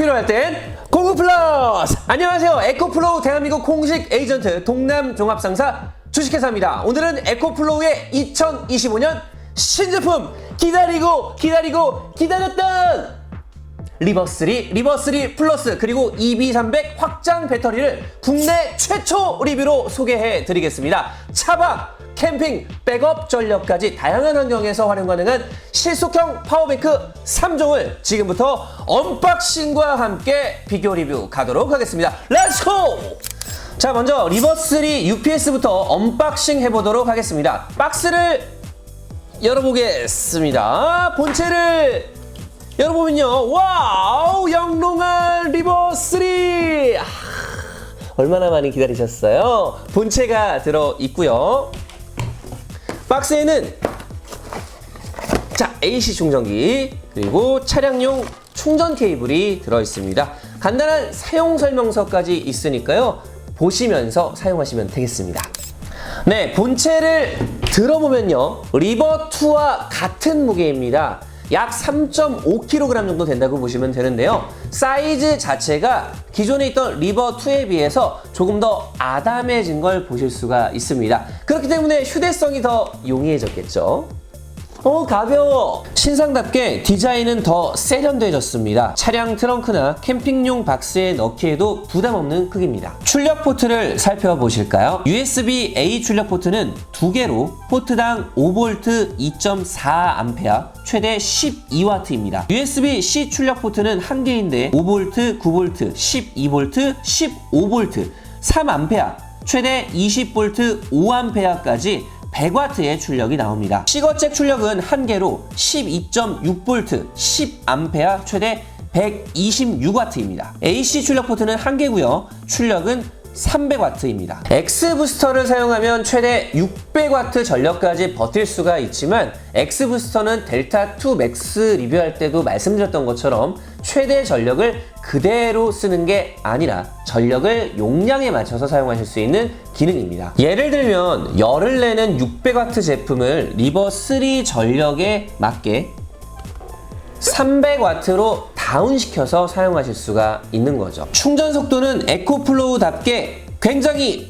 필요할 땐 공구 플러스! 안녕하세요. 에코플로우 대한민국 공식 에이전트 동남종합상사 주식회사입니다. 오늘은 에코플로우의 2025년 신제품 기다렸던 리버3 플러스 그리고 EB300 확장 배터리를 국내 최초 리뷰로 소개해 드리겠습니다. 차박, 캠핑, 백업 전력까지 다양한 환경에서 활용 가능한 실속형 파워뱅크 3종을 지금부터 언박싱과 함께 비교 리뷰 가도록 하겠습니다. 렛츠고! 자, 먼저 리버3 UPS부터 언박싱 해보도록 하겠습니다. 박스를 열어보겠습니다. 본체를 열어보면요, 와우, 영롱한 리버3! 얼마나 많이 기다리셨어요? 본체가 들어있고요. 박스에는 자, AC 충전기 그리고 차량용 충전 케이블이 들어있습니다. 간단한 사용 설명서까지 있으니까요, 보시면서 사용하시면 되겠습니다. 네, 본체를 들어보면요, 리버2와 같은 무게입니다. 약 3.5kg 정도 된다고 보시면 되는데요. 사이즈 자체가 기존에 있던 리버2에 비해서 조금 더 아담해진 걸 보실 수가 있습니다. 그렇기 때문에 휴대성이 더 용이해졌겠죠. 가벼워! 신상답게 디자인은 더 세련돼졌습니다. 차량 트렁크나 캠핑용 박스에 넣기에도 부담 없는 크기입니다. 출력 포트를 살펴보실까요? USB-A 출력 포트는 2개로 포트당 5V 2.4A 최대 12W입니다. USB-C 출력 포트는 1개인데 5V, 9V, 12V, 15V, 3A 최대 20V 5A까지 100W의 출력이 나옵니다. C거잭 출력은 1개로 12.6V 10A 최대 126W입니다. AC 출력 포트는 1개고요. 출력은 300W입니다. X부스터를 사용하면 최대 600W 전력까지 버틸 수가 있지만 X부스터는 델타2 맥스 리뷰할 때도 말씀드렸던 것처럼 최대 전력을 그대로 쓰는 게 아니라 전력을 용량에 맞춰서 사용하실 수 있는 기능입니다. 예를 들면 열을 내는 600W 제품을 리버3 전력에 맞게 300W로 다운시켜서 사용하실 수가 있는 거죠. 충전 속도는 에코플로우답게 굉장히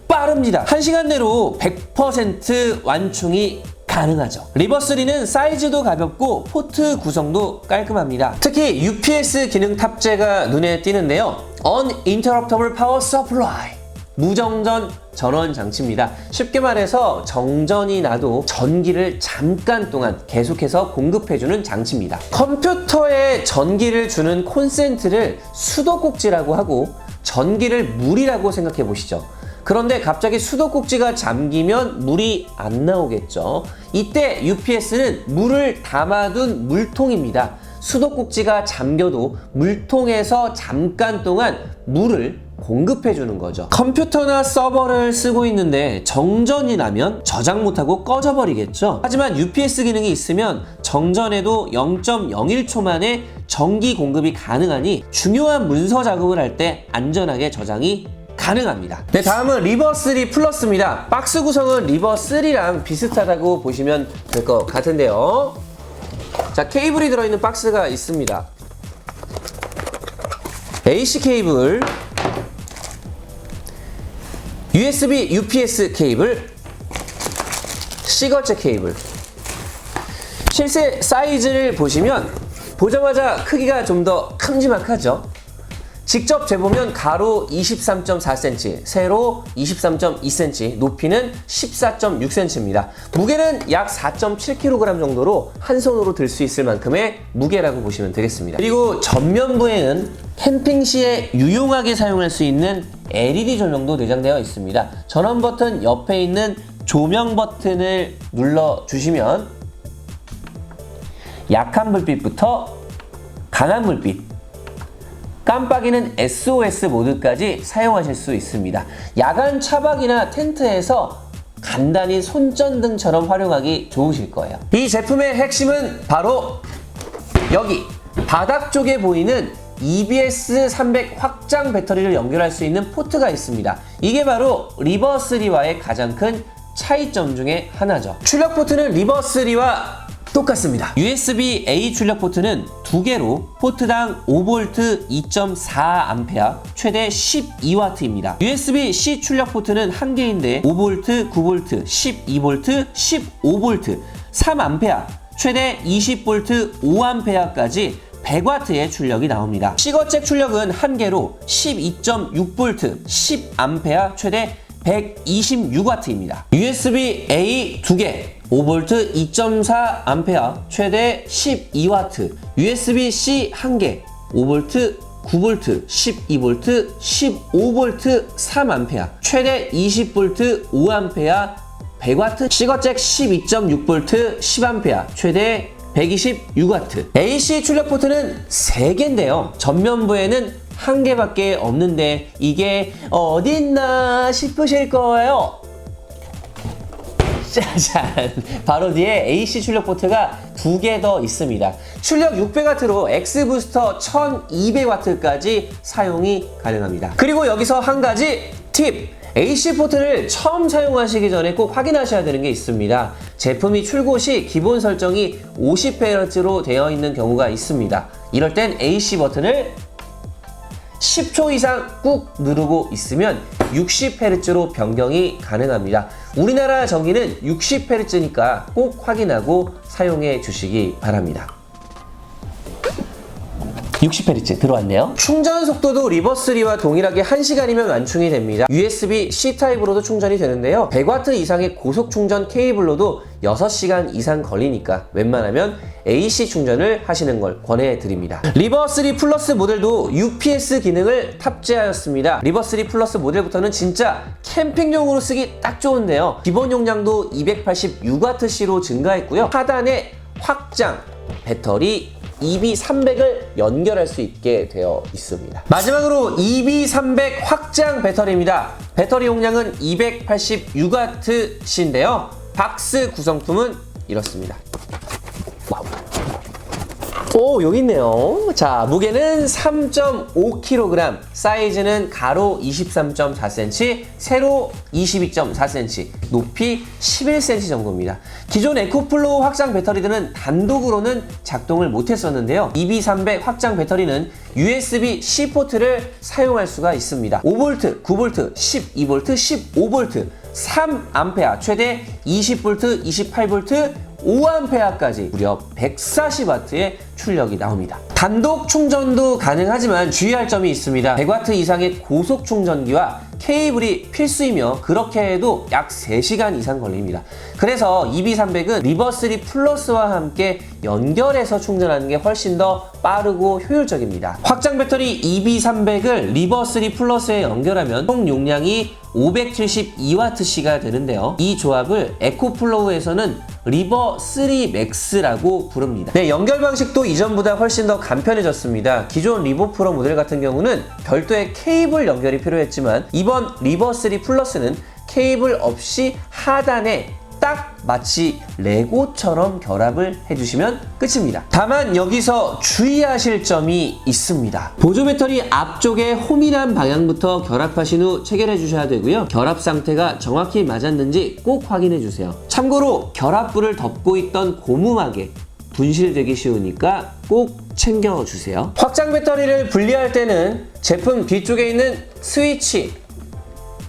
빠릅니다. 1시간 내로 100% 완충이 가능하죠. 리버3는 사이즈도 가볍고 포트 구성도 깔끔합니다. 특히 UPS 기능 탑재가 눈에 띄는데요. Uninterruptible Power Supply, 무정전 전원 장치입니다. 쉽게 말해서 정전이 나도 전기를 잠깐 동안 계속해서 공급해주는 장치입니다. 컴퓨터에 전기를 주는 콘센트를 수도꼭지라고 하고 전기를 물이라고 생각해 보시죠. 그런데 갑자기 수도꼭지가 잠기면 물이 안 나오겠죠. 이때 UPS는 물을 담아둔 물통입니다. 수도꼭지가 잠겨도 물통에서 잠깐 동안 물을 공급해 주는 거죠. 컴퓨터나 서버를 쓰고 있는데 정전이 나면 저장 못하고 꺼져버리겠죠. 하지만 UPS 기능이 있으면 정전에도 0.01초 만에 전기 공급이 가능하니 중요한 문서 작업을 할 때 안전하게 저장이 가능합니다. 네, 다음은 리버3 플러스입니다. 박스 구성은 리버3랑 비슷하다고 보시면 될 것 같은데요. 자, 케이블이 들어있는 박스가 있습니다. AC 케이블, USB UPS 케이블, C거잭 케이블. 실제 사이즈를 보시면 보자마자 크기가 좀 더 큼지막하죠. 직접 재보면 가로 23.4cm, 세로 23.2cm, 높이는 14.6cm입니다. 무게는 약 4.7kg 정도로 한 손으로 들 수 있을 만큼의 무게라고 보시면 되겠습니다. 그리고 전면부에는 캠핑 시에 유용하게 사용할 수 있는 LED 조명도 내장되어 있습니다. 전원 버튼 옆에 있는 조명 버튼을 눌러주시면 약한 불빛부터 강한 불빛, 깜빡이는 SOS 모드까지 사용하실 수 있습니다. 야간 차박이나 텐트에서 간단히 손전등처럼 활용하기 좋으실 거예요. 이 제품의 핵심은 바로 여기 바닥 쪽에 보이는 EBS300 확장 배터리를 연결할 수 있는 포트가 있습니다. 이게 바로 리버3와의 가장 큰 차이점 중에 하나죠. 출력 포트는 리버3와 똑같습니다. USB-A 출력 포트는 2개로 포트당 5V 2.4A 최대 12W입니다. USB-C 출력 포트는 1개인데 5V, 9V, 12V, 15V, 3A 최대 20V 5A까지 100W의 출력이 나옵니다. C거잭 출력은 1개로 12.6V 10A 최대 126W입니다. USB-A 2개 5V 2.4A 최대 12W, USB-C 1개 5V 9V 12V 15V 3A 최대 20V 5A 100W, C거잭 12.6V 10A 최대 126W. AC 출력 포트는 3개인데요. 전면부에는 1개밖에 없는데 이게 어디 있나 싶으실 거예요. 짜잔! 바로 뒤에 AC 출력 포트가 2개 더 있습니다. 출력 600W로 X부스터 1200W까지 사용이 가능합니다. 그리고 여기서 한 가지 팁! AC 포트를 처음 사용하시기 전에 꼭 확인하셔야 되는 게 있습니다. 제품이 출고 시 기본 설정이 50Hz로 되어 있는 경우가 있습니다. 이럴 땐 AC 버튼을 10초 이상 꾹 누르고 있으면 60Hz로 변경이 가능합니다. 우리나라 전기는 60Hz니까 꼭 확인하고 사용해 주시기 바랍니다. 60Hz 들어왔네요. 충전 속도도 리버3와 동일하게 1시간이면 완충이 됩니다. USB-C 타입으로도 충전이 되는데요. 100W 이상의 고속 충전 케이블로도 6시간 이상 걸리니까 웬만하면 AC 충전을 하시는 걸 권해드립니다. 리버3 플러스 모델도 UPS 기능을 탑재하였습니다. 리버3 플러스 모델부터는 진짜 캠핑용으로 쓰기 딱 좋은데요. 기본 용량도 286Wc로 증가했고요. 하단에 확장 배터리 EB300을 연결할 수 있게 되어 있습니다. 마지막으로 EB300 확장 배터리입니다. 배터리 용량은 286Wc인데요. 박스 구성품은 이렇습니다. 와우. 오, 여기 있네요. 자, 무게는 3.5kg, 사이즈는 가로 23.4cm, 세로 22.4cm, 높이 11cm 정도입니다. 기존 에코플로우 확장 배터리들은 단독으로는 작동을 못했었는데요. EB300 확장 배터리는 USB-C 포트를 사용할 수가 있습니다. 5V, 9V, 12V, 15V, 3A, 최대 20V, 28V, 5A까지 무려 140W의 출력이 나옵니다. 단독 충전도 가능하지만 주의할 점이 있습니다. 100W 이상의 고속 충전기와 케이블이 필수이며 그렇게 해도 약 3시간 이상 걸립니다. 그래서 EB300은 리버3 플러스와 함께 연결해서 충전하는 게 훨씬 더 빠르고 효율적입니다. 확장 배터리 EB300을 리버3 플러스에 연결하면 총 용량이 572Wc가 되는데요. 이 조합을 에코플로우에서는 리버3 맥스라고 부릅니다. 네, 연결 방식도 이전보다 훨씬 더 간편해졌습니다. 기존 리버 프로 모델 같은 경우는 별도의 케이블 연결이 필요했지만 이번 리버3 플러스는 케이블 없이 하단에 딱 마치 레고처럼 결합을 해주시면 끝입니다. 다만 여기서 주의하실 점이 있습니다. 보조 배터리 앞쪽에 홈이란 방향부터 결합하신 후 체결해 주셔야 되고요. 결합 상태가 정확히 맞았는지 꼭 확인해 주세요. 참고로 결합부를 덮고 있던 고무막에 분실되기 쉬우니까 꼭 챙겨주세요. 확장 배터리를 분리할 때는 제품 뒤쪽에 있는 스위치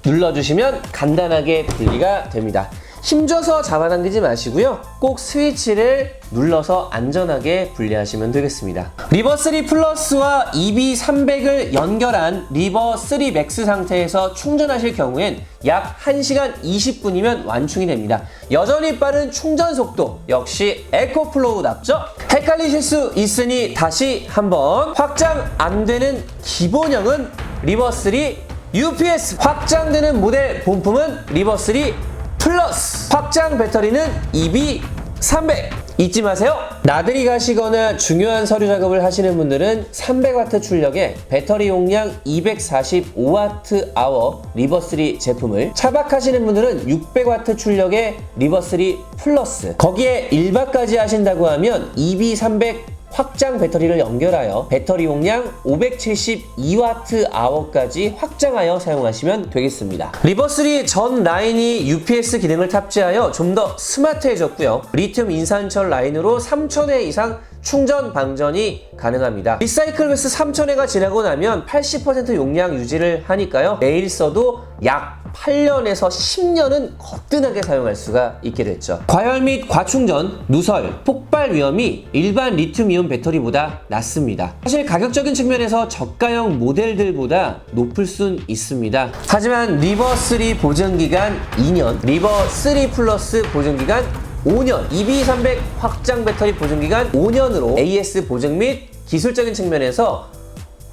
눌러주시면 간단하게 분리가 됩니다. 힘줘서 잡아당기지 마시고요. 꼭 스위치를 눌러서 안전하게 분리하시면 되겠습니다. 리버3 플러스와 EB300을 연결한 리버3 맥스 상태에서 충전하실 경우엔 약 1시간 20분이면 완충이 됩니다. 여전히 빠른 충전 속도 역시 에코플로우답죠? 헷갈리실 수 있으니 다시 한번 확장 안 되는 기본형은 리버3 UPS, 확장되는 모델 본품은 리버3 플러스, 확장 배터리는 EB300 잊지 마세요. 나들이 가시거나 중요한 서류 작업을 하시는 분들은 300W 출력에 배터리 용량 245Wh 리버3 제품을, 차박하시는 분들은 600W 출력의 리버3 플러스, 거기에 1박까지 하신다고 하면 EB300 확장 배터리를 연결하여 배터리 용량 572Wh까지 확장하여 사용하시면 되겠습니다. 리버3 전 라인이 UPS 기능을 탑재하여 좀 더 스마트해졌고요. 리튬 인산철 라인으로 3000회 이상 충전 방전이 가능합니다. 리사이클 베스 3000회가 지나고 나면 80% 용량 유지를 하니까요. 매일 써도 약 8년에서 10년은 거뜬하게 사용할 수가 있게 됐죠. 과열 및 과충전, 누설, 폭발 위험이 일반 리튬이온 배터리보다 낮습니다. 사실 가격적인 측면에서 저가형 모델들보다 높을 순 있습니다. 하지만 리버3 보증기간 2년, 리버3 플러스 보증기간 5년, EB300 확장 배터리 보증기간 5년으로 AS 보증 및 기술적인 측면에서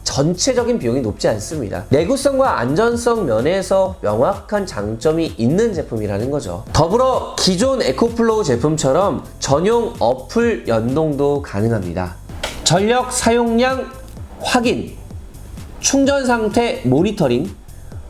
전체적인 비용이 높지 않습니다. 내구성과 안전성 면에서 명확한 장점이 있는 제품이라는 거죠. 더불어 기존 에코플로우 제품처럼 전용 어플 연동도 가능합니다. 전력 사용량 확인, 충전 상태 모니터링,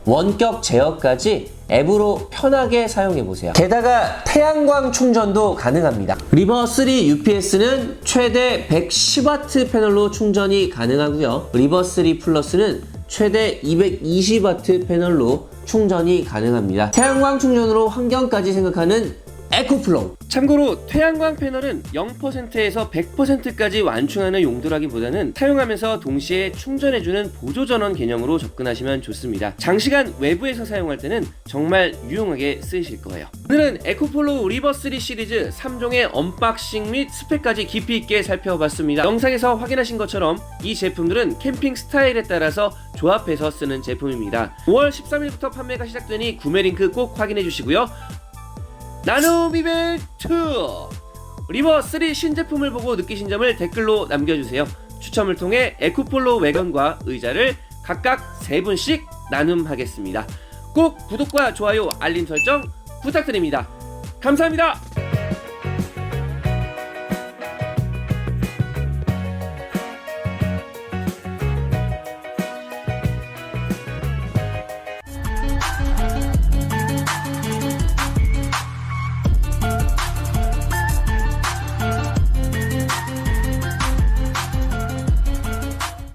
원격 제어까지 앱으로 편하게 사용해보세요. 게다가 태양광 충전도 가능합니다. 리버3 UPS는 최대 110W 패널로 충전이 가능하고요. 리버3 플러스는 최대 220W 패널로 충전이 가능합니다. 태양광 충전으로 환경까지 생각하는 에코플로우. 참고로 태양광 패널은 0%에서 100%까지 완충하는 용도라기보다는 사용하면서 동시에 충전해주는 보조전원 개념으로 접근하시면 좋습니다. 장시간 외부에서 사용할 때는 정말 유용하게 쓰이실 거예요. 오늘은 에코플로우 리버3 시리즈 3종의 언박싱 및 스펙까지 깊이 있게 살펴봤습니다. 영상에서 확인하신 것처럼 이 제품들은 캠핑 스타일에 따라서 조합해서 쓰는 제품입니다. 5월 13일부터 판매가 시작되니 구매 링크 꼭 확인해 주시고요. 나눔 이벤트! 리버3 신제품을 보고 느끼신 점을 댓글로 남겨주세요. 추첨을 통해 에코플로우 외건과 의자를 각각 3분씩 나눔하겠습니다. 꼭 구독과 좋아요, 알림 설정 부탁드립니다. 감사합니다.